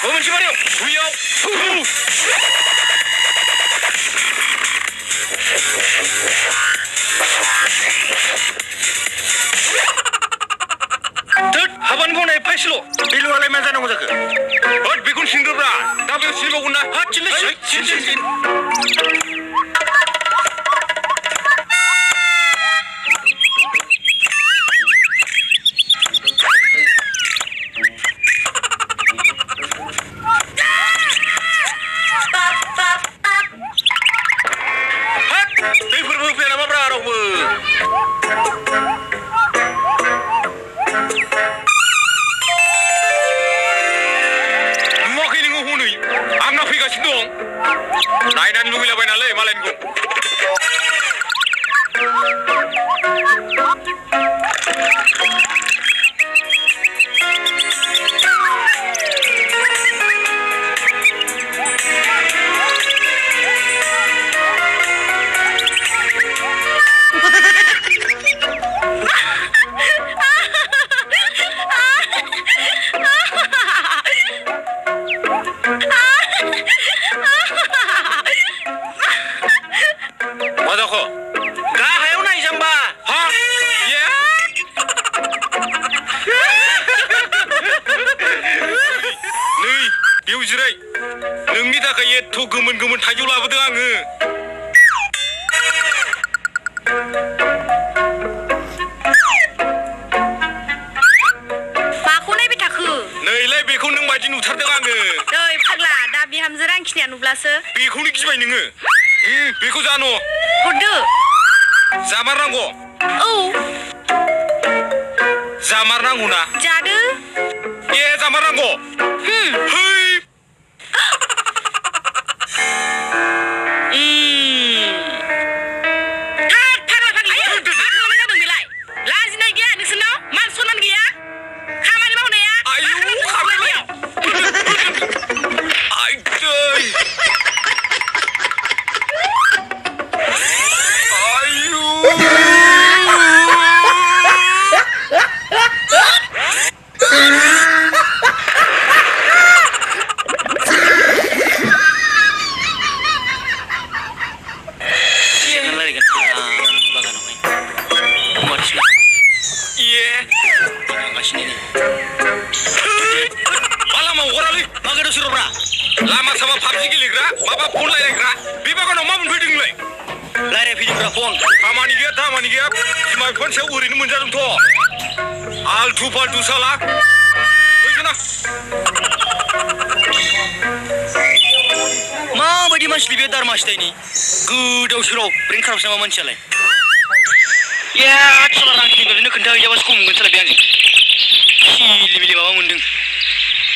मोनसे बारियाव बैयाव दोद हाबानि बावनाय फायसेल' बेलुआलाय मा जानांगौ जाखो होद बेखौनो सिनग्रोब्रा दा बेयाव सिनबावगोन ना हाद सिन दैफोरबो होफैया नामाब्रा रावबो नुवाखै नोङो हनै आंना फैगासिनो दं नायनानै लुबैलाबाय नालाय मालायनिखौ जिराय नोंनि थाखाय एथ' गोमोन गोमोन थाइजौ लाबोदों आङो माखौ नायबाय थाखो नैलाय बेखौ नों बायदि नुथारदों आङो नै फाग्ला दा बिहामजो रांखिनिया नुब्लासो बेखौनो गिबाय नोङो बेखौ जानो हरदो जामारनांगौ औ जामारनांगौ ना जादो ए जामारनांगौ है लामा सामा पाबजि गेलेग्रा माबा फन रायलायग्रा बे बागानाव मा मोनफैदों नोंलाय रायलायफैदोंब्रा फन खामानि गैया बिमा बिफानि सायाव ओरैनो मोनजादोंथ' आलथु फालथु साला फैसोना माबायदि मानसि बे दारमासिदायनि गोदाव सोराव ब्रेन खाराबसो नामा मानसियालाय ए साला रांखिनि गोलैनो खोन्थाहैजाबासो खम मोनगोन साला बे आंजों सिलिमिलि माबा मोनदों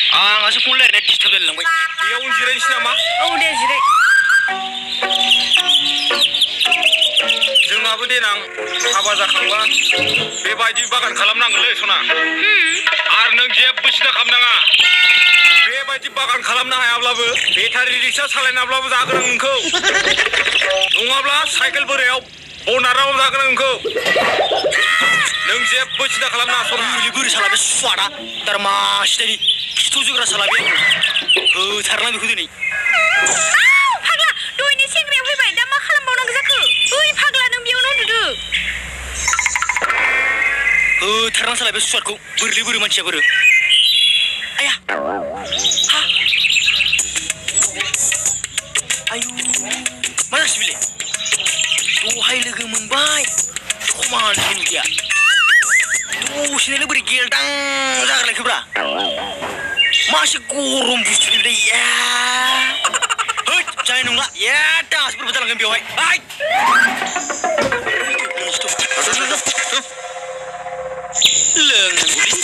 आंहासो फन रायलायनाया डिस्टार्ब जालायलांबाय बेयावनो जिरायनोसै नामा औ दे जिराय जोंहाबो देनां हाबा जाखांबा बेबायदि बागान खालामनांगोनलै सना आरो नों जेबो सिन्था खालामनाङा बेबायदि बागान खालामनो हायाब्लाबो बेटारि रिक्सा सालायनाब्लाबो जागोन आं नोंखौ नङाब्ला साइकेल बोरायाव बनाराव जागोन आं नोंखौ नों जेबो सिन्था खालामनाङा सना बोरै साला बे सुवादा दारमासिदायनि खिथु जोग्रा साला बे होथारलां बेखौ दिनै फाग्ला दहायनि सेंग्राया फैबाय दा मा खालामबावनांगौ जाखो ओइ फाग्ला नों बेयावनो उन्दुदो होथारलां साला बे सुवादखौ बोरै मानसिया बोरो आया हा आयु मा जाखो बिलाय दहाय लोगो मोनबाय समान गैया दसेनो बोरै गेलदां जाग्रालायखोब्रा मासे गरम बुस्थु बिलाय होद जानाय नंला दासफोरबो जालांगोन बेवहाय लोंनांगौ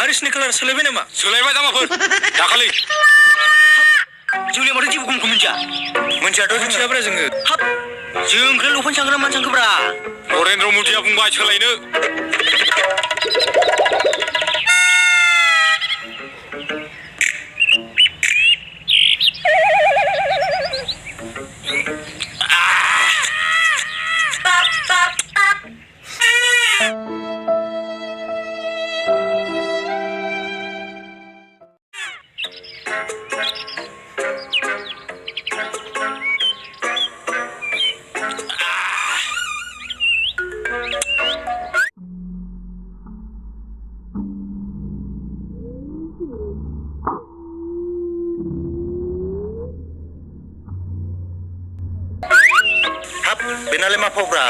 आरिसनि कालार सोलायबाय नामा सोलायबाय जामाफोर दाखालि जोंलाय माथो जेबो गुमखौ मोनथियाथ' मिथियाब्रा जोङो हाब जोंखौलाय लफान सांग्रा मान सांखोब्रा नरेन्द्र मदिया बुंबाय सोलायनो बेनालाय मा फावब्रा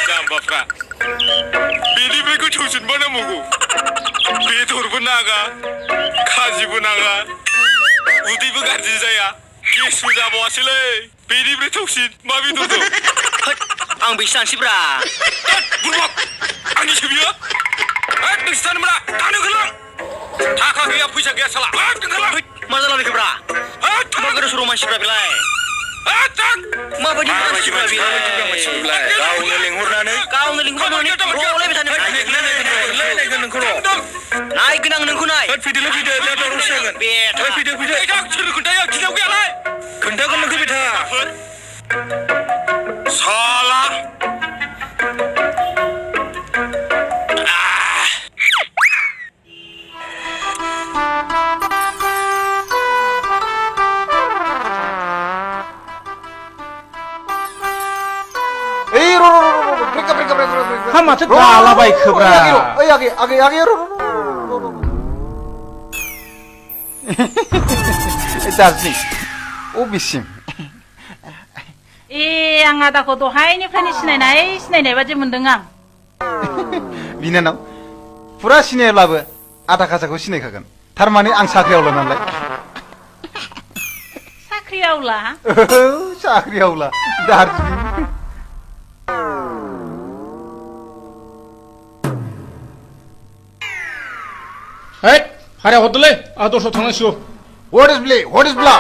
जाम्बाफ्रा बेनिफ्राय गोथौसिन मा नांबावगौ बेदरबो नाङा खाजिबो नाङा उदैबो गाज्रि जाया गेसबो जाबावासैलै बेनिफ्राय थौसिन मा बेदर दं आं बेसो जानोसैब्रा बुरबक आंनिसो बियो नोंसोर जानो मोना दानो ओंखारलां थाखा गैया फैसा गैया साला ओंखारलां मा जालाबायखोब्रा मा गोदाव सोराव मानसिफ्रा बेलाय माबायदि मानसिफ्रा बेलाय गावनो लिंहरनानै रलायबाय थानो नायगोन आं नोंखौ नाय फैदो दावरावसो जागोन फैदो सोर खोन्थायो खिथाव गैयालाय खोन्थागोन नोंखौ बेथा साला माथो गालाबायखोब्रा दार्जिलिं अबेसिम आं आदाखौ दहायनिफ्रायनो सिनायनाय बादि मोनदों आं बिनानाव फुरा सिनायाब्लाबो आधा खासाखौ सिनायखागोन थारमाने आं साख्रियावला नालाय साख्रियावला साख्रियावला दार्जिलिं है भाराया हरदोलै आं दस्रायाव थांनांसिगौ What is blah?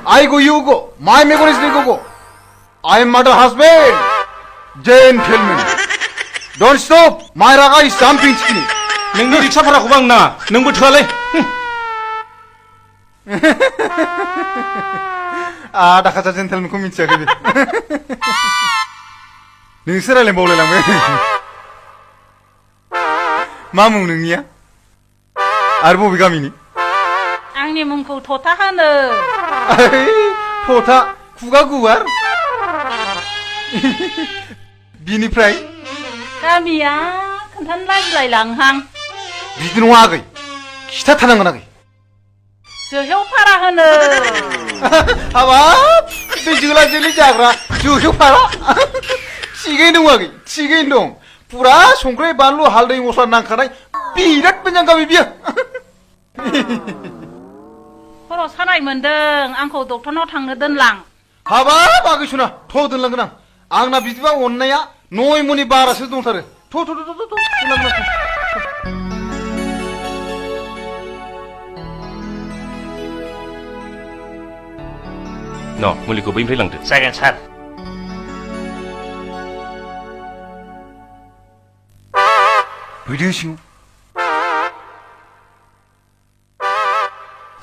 I go, you go. My मेगन is go. I am mother husband. Gentlemen. Don't stop. My raga is jumping skinny. नोंनि रिक्सा भाराखौबो आं नाङा नोंबो थोआलै आधा खासा जेन्टेलमेनखौ मिथियाखै बे नोंसो रायलायबावलायलांबाय मा मुं नोंनिया आरो बबे गामिनि आंनि मुंखौ थथा होनो थथा खुगा गुवार बिनिफ्राय गामिया खोन्थानो लाजिलायलांहां बिदि नङा आगै खिथाथारनांगोन आगै जोहेवफारा होनो हाबाब बे जोला जोलि जाग्रा जोहेवफारा थिगैनो दं आगै थिगैनो दं पुरा संख्रि बानलु हालदै मस्ला नांखानाय बिराद मोजां गामि बियो खर' सानाय मोनदों आंखौ डक्टरनाव थांनो दोनलां हाबाब आगै सना थ' दोनलांगोन आंना बिदिबा अननाया 9 मनि बारासो दंथारो थ' दोनलांगोन न' मुलिखौ बैनिफ्राय लांदो जागोन सार फैदो सिङाव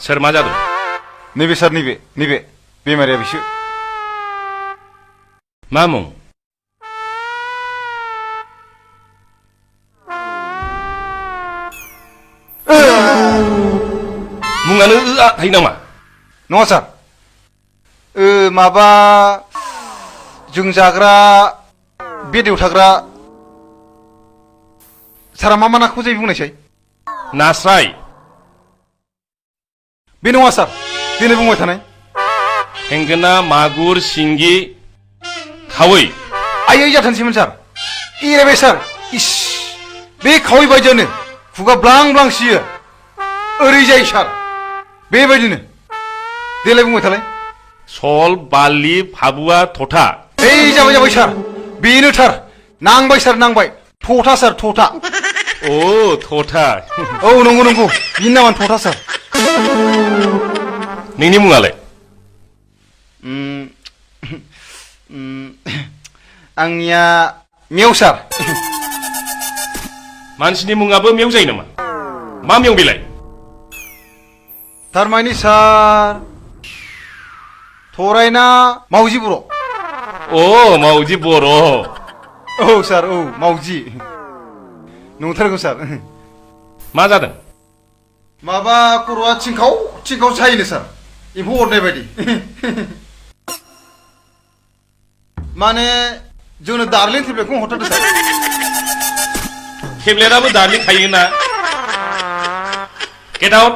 सोर मा जादों नैबे सार नैबे बेमारिया बिसो मा मुं मुङानो थायो नामा नङा सार माबा जों जाग्रा बेदायाव थाग्रा सारा मा नाखौ जायो बुंनायसाय नास्राय बे नङा सार दिनै बुंबाय थानाय थेंगोना मागुर सिंगि खावै आयै जाथारनोसैमोन सार एरायबाय सार इस बे खावै बायदियानो खुगा ब्लां ब्लां सियो ओरै जायो सार बेबायदिनो देलाय बुंबाय थालाय सल बारलि फाबुआ थथा ओइ जाबाय सार बेनो थार नांबाय सार नांबाय थथा सार थथा अ थथा औ नंगौ बिनि नामानो थथा सार नोंनि मुङालाय आंनिया मेव सार मानसिनि मुङाबो मेव जायो नामा मा मेव बेलाय थारमानि सार थरायना मावजि बर' अ मावजि बर' औ सार औ मावजि नंथारगौ सार मा जादों माबा खर'आ थिंखाव सायोनो सार एम्फौ अरनाय बायदि माने जोंनो दार्लिं टेब्लेटखौ हरथारदो सार टेब्लेटआबो दार्लिं थायोना गेट आउट